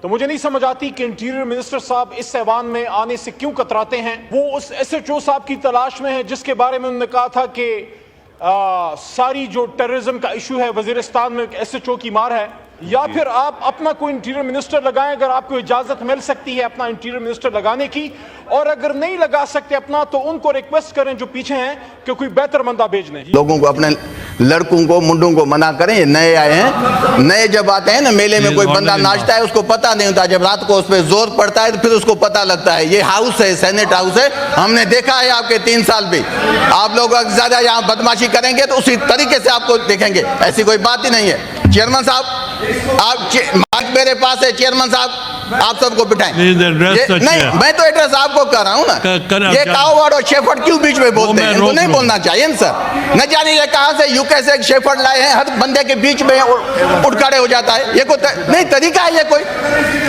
तो मुझे नहीं समझ आती कि इंटीरियर मिनिस्टर साहब इस ऐवान में आने से क्यों कतराते हैं। वो उस SHO साहब की तलाश में है जिसके बारे में उन्होंने कहा था कि सारी जो टेररिज्म का इशू है वजीरिस्तान में SHO की मार है, या फिर आप अपना कोई इंटीरियर मिनिस्टर लगाएं अगर आपको इजाजत मिल सकती है अपना इंटीरियर मिनिस्टर लगाने की, और अगर नहीं लगा सकते अपना तो उनको रिक्वेस्ट करें जो पीछे हैं कि कोई बेहतर बंदा भेज दें। लोगों को, अपने लड़कों को, मुंडों को मना करें। ये नए आए हैं, नए जब आते हैं ना मेले में, कोई बंदा नाचता है उसको पता नहीं होता, जब रात को उस पर जोर पड़ता है तो फिर उसको पता लगता है। ये हाउस है, सेनेट हाउस है, हमने देखा है आपके 3 साल भी। आप लोग अगर ज्यादा यहाँ बदमाशी करेंगे तो उसी तरीके से आपको देखेंगे, ऐसी कोई बात ही नहीं है। चेयरमैन साहब, आप माइक मेरे पास है, चेयरमैन साहब आप सबको बिठाएं। नहीं, मैं तो एड्रेस आपको कर रहा हूँ ना। ये काउवर्ड और शेफर्ड क्यों बीच में बोलते हैं? इनको नहीं बोलना चाहिए ना सर। न जाने ये कहाँ से यूके से एक शेफर्ड लाए हैं, हर बंदे के बीच में उठ खड़े हो जाता है। ये कोई नहीं तरीका है ये कोई।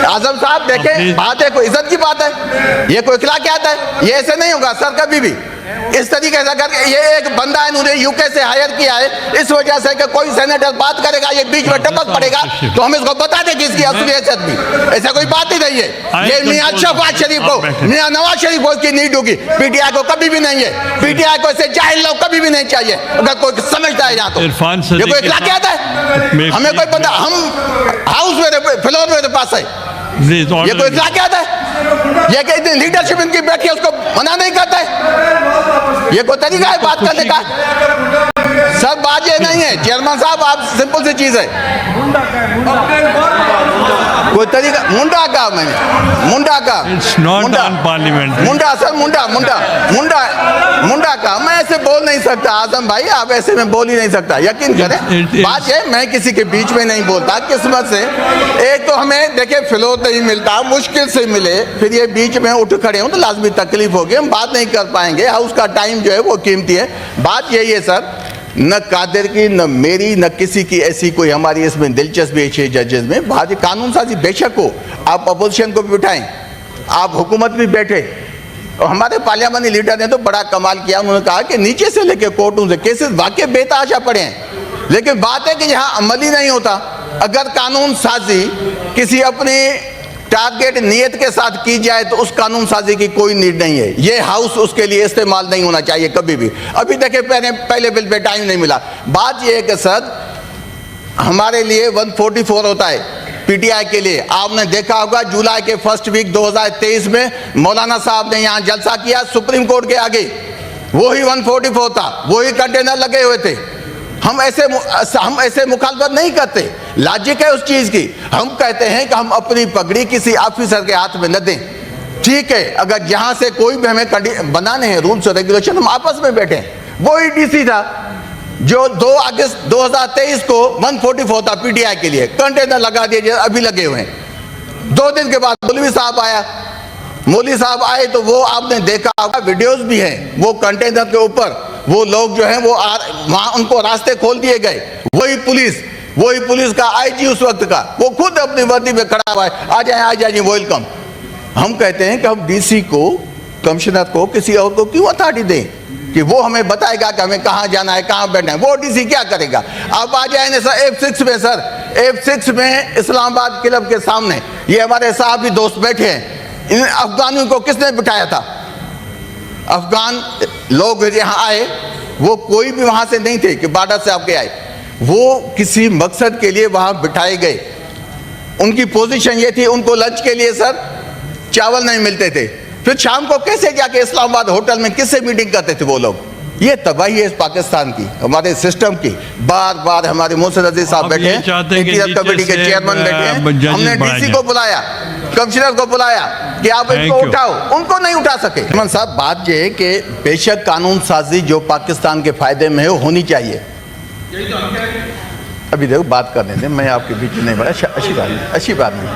आजम साहब देखें, बात है कोई इज्जत की बात है, ये कोई खिला के आता है, ये ऐसे नहीं होगा सर कभी भी। इस तरीके से करके ये एक बंदा है, उन्होंने यूके से हायर किया है, इस वजह से कि कोई सेनेटर बात करेगा ये बीच में टपक पड़ेगा तो हम इसको बता दें कि इसकी असली हैसियत भी। ऐसा कोई बात ही नहीं है। ये मियां शहबाज शरीफ को, मियां नवाज शरीफ को इसकी नीड होगी, पीटीआई को कभी भी नहीं है। पीटीआई को ऐसे जाहिल लोग कभी भी नहीं चाहिए, अगर कोई समझता है यहाँ तो। ये कोई इखलाक क्या आता है? हमें कोई बंदा, हम हाउस मेरे फ्लोर मेरे पास है, ये कोई इखलाक क्या आता है? ये कि इतनी लीडरशिप इनकी बैठी है उसको मना नहीं करता है, ये कोई तरीका है बात करने का? सब बात ये नहीं है चेयरमैन साहब, आप सिंपल सी चीज है, कोई तरीका मुंडा का, मैंने मुंडा का मुंडा सर, मुंडा का मैं ऐसे बोल नहीं सकता। आजम भाई आप ऐसे में बोल ही नहीं सकता, यकीन करें। बात है मैं किसी के बीच में नहीं बोलता, किस्मत से एक तो हमें देखे फ्लोर नहीं मिलता, मुश्किल से मिले, फिर ये बीच में उठ खड़े हो तो लाजमी तकलीफ होगी, हम बात नहीं कर पाएंगे। हाउस का टाइम जो है वो कीमती है। बात यही है सर, न कादिर की, न मेरी, न किसी की ऐसी कोई हमारी इसमें दिलचस्पी है 6 जजेस में। बात कानून साजी बेशक हो, आप अपोजिशन को भी बिठाएं, आप हुकूमत भी बैठे। और हमारे पार्लियामानी लीडर ने तो बड़ा कमाल किया, उन्होंने कहा कि नीचे से लेकर कोर्टों से केसेस वाकई बेतहाशा पड़े हैं, लेकिन बात है कि यहाँ अमल ही नहीं होता। अगर कानून साजी किसी अपनी टारगेट नियत के साथ की जाए तो उस कानून साजी की कोई नीड नहीं है। ये हाउस उसके लिए इस्तेमाल नहीं होना चाहिए कभी भी। अभी देखे पहले बिल पे टाइम नहीं मिला। बात ये है कि सर हमारे लिए 144 होता है पीटीआई के लिए। आपने देखा होगा जुलाई के फर्स्ट वीक 2023 में मौलाना साहब ने यहाँ जलसा किया सुप्रीम कोर्ट के आगे, वही 144 था, वही कंटेनर लगे हुए थे। हम ऐसे मुखालफत नहीं करते, लॉजिक है उस चीज की। हम कहते हैं कि हम अपनी पगड़ी किसी ऑफिसर के हाथ में न दें। ठीक है, अगर जहां से कोई भी हमें बनाने हैं रूल्स और रेगुलेशन, हम आपस में बैठे। वही डीसी था जो 2 अगस्त 2023 को 144 था पीटीआई के लिए, कंटेनर लगा दिए, अभी लगे हुए हैं। 2 दिन के बाद मौलवी साहब आया, मौलवी साहब आए तो वो आपने देखा होगा, वीडियोस भी हैं, वो कंटेनर के ऊपर वो लोग जो हैं वो वहां उनको रास्ते खोल दिए गए। वही पुलिस का आईजी उस वक्त का, वो खुद अपनी वर्दी में खड़ा हुआ है, आ जाए वेलकम। हम कहते हैं कि हम डीसी को, कमिश्नर को, किसी और को क्यों अथॉरिटी दें कि वो हमें बताएगा कि हमें कहाँ जाना है, कहाँ बैठना है? वो डीसी क्या करेगा? आप आ जाए सर F6 में, सर F6 में इस्लामाबाद क्लब के सामने ये हमारे साहब भी दोस्त बैठे हैं। इन अफगानियों को किसने बिठाया था? अफगान लोग यहाँ आए, वो कोई भी वहां से नहीं थे कि बॉर्डर से आपके आए, वो किसी मकसद के लिए वहां बिठाए गए। उनकी पोजीशन ये थी, उनको लंच के लिए सर चावल नहीं मिलते थे, फिर शाम को कैसे जाके इस्लामाबाद होटल में किससे मीटिंग करते थे वो लोग? ये तबाही है इस पाकिस्तान की, हमारे सिस्टम की। बार बार हमारे मोहसिन अजीज साहब बैठे, इंटीरियर कमेटी के चेयरमैन बैठे, हमने डीसी को बुलाया, कमिश्नर को बुलाया कि आप इनको उठाओ, उनको नहीं उठा सके। चेयरमैन साहब, बात यह है कि बेशक कानून साजी जो पाकिस्तान के फायदे में है वो होनी चाहिए। अभी देखो बात करने दें, मैं आपके बीच में नहीं बढ़ा, अच्छी बात नहीं,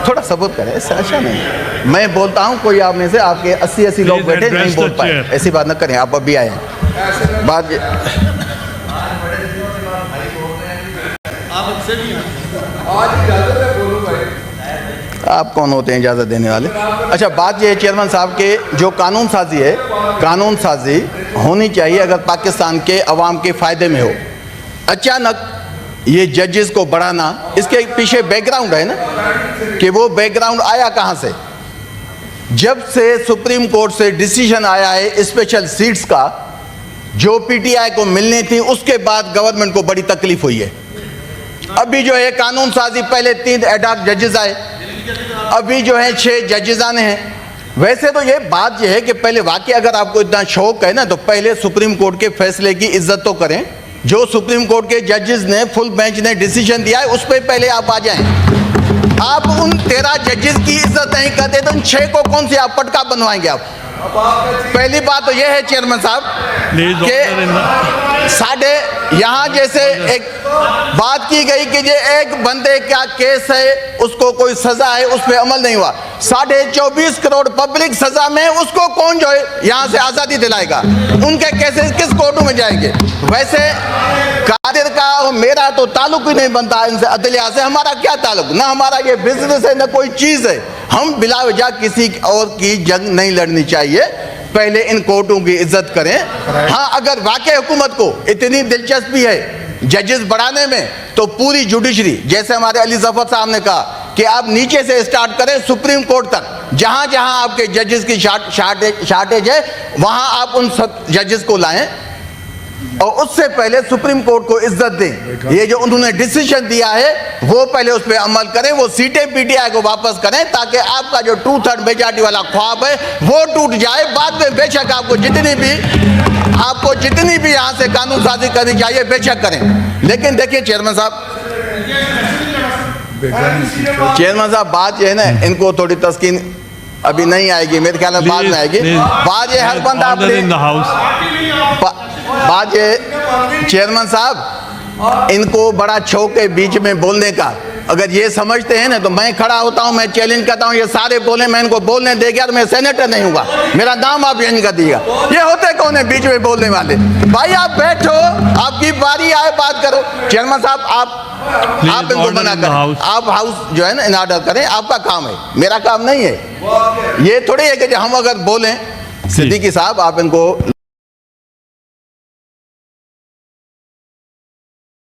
थोड़ा सबूत करें, अच्छा नहीं। मैं बोलता हूँ, कोई आप में से आपके 80 लोग बैठे नहीं बोल पाए, ऐसी बात न करें। आप अभी आए हैं, बात आप कौन होते हैं इजाज़त देने वाले? अच्छा, बात यह है चेयरमैन साहब के जो कानून साजी है, कानून साजी होनी चाहिए अगर पाकिस्तान के अवाम के फ़ायदे में हो। अचानक ये जजेस को बढ़ाना, इसके पीछे बैकग्राउंड है ना, कि वो बैकग्राउंड आया कहां से। जब से सुप्रीम कोर्ट से डिसीजन आया है स्पेशल सीट्स का जो पीटीआई को मिलनी थी, उसके बाद गवर्नमेंट को बड़ी तकलीफ हुई है। अभी जो है कानून साजी, पहले 3 एडहॉक जजेस आए, अभी जो है 6 जजेस आने हैं। वैसे तो ये बात ये है कि पहले वाकई अगर आपको इतना शौक है ना, तो पहले सुप्रीम कोर्ट के फैसले की इज्जत तो करें। जो सुप्रीम कोर्ट के जजेस ने, फुल बेंच ने डिसीजन दिया है, उस पर पहले आप आ जाएं। आप उन 13 जजेस की इज्जत नहीं करते तो उन 6 को कौन सी आप पटका बनवाएंगे आप? पहली बात तो यह है चेयरमैन साहब कि साढ़े यहाँ जैसे एक बात की गई कि ये एक बंदे का केस है, उसको कोई सजा है, उस पर अमल नहीं हुआ। 24.5 करोड़ पब्लिक सजा में, उसको कौन जो है यहाँ से आजादी दिलाएगा? उनके केसेस किस कोर्ट में जाएंगे? वैसे कादिर का और मेरा तो ताल्लुक ही नहीं बनता इनसे, अदलिया से हमारा क्या ताल्लुक? ना हमारा ये बिजनेस है, ना कोई चीज है। हम बिला वजह किसी और की जंग नहीं लड़नी चाहिए, पहले इन कोर्टों की इज्जत करें। हाँ, अगर वाकई हुकूमत को इतनी दिलचस्पी है जजेस बढ़ाने में, तो पूरी जुडिशरी, जैसे हमारे अली जफर साहब ने कहा कि आप नीचे से स्टार्ट करें सुप्रीम कोर्ट तक, जहां जहां आपके जजेस की शार्टेज है, वहां आप उन सब जजेस को लाएं और उससे पहले सुप्रीम कोर्ट को इज्जत दें। ये जो उन्होंने डिसीजन दिया है वो पहले उस पर अमल करें, वो सीटें पीटीआई को वापस करें, ताकि आपका जो 2/3 मेजॉरिटी वाला ख्वाब है वो टूट जाए। बाद में बेशक आपको जितनी भी यहाँ से कानून साजी करनी चाहिए बेशक करें। लेकिन देखिए चेयरमैन साहब बात ये है ना, इनको थोड़ी तस्कीन अभी नहीं आएगी, मेरे ख्याल में बाद में आएगी। बात ये हर बंदा बात ये चेयरमैन साहब, इनको बड़ा शौक है बीच में बोलने का। अगर ये समझते हैं ना, तो मैं खड़ा होता हूं, मैं चैलेंज करता हूं, ये सारे बोले, मैं इनको बोलने दे गया तो मैं सेनेटर नहीं हुआ, मेरा नाम आप चेंज कर दिएगा। ये होते कौन है बीच में बोलने वाले? भाई आप बैठो, आपकी बारी आए, बात करो। चेयरमैन साहब आप इनको मना करें, आप हाउस जो है ना इन ऑर्डर करें, आपका काम है, मेरा काम नहीं है। ये थोड़ी है कि हम अगर बोलें, सिद्दीकी साहब आप इनको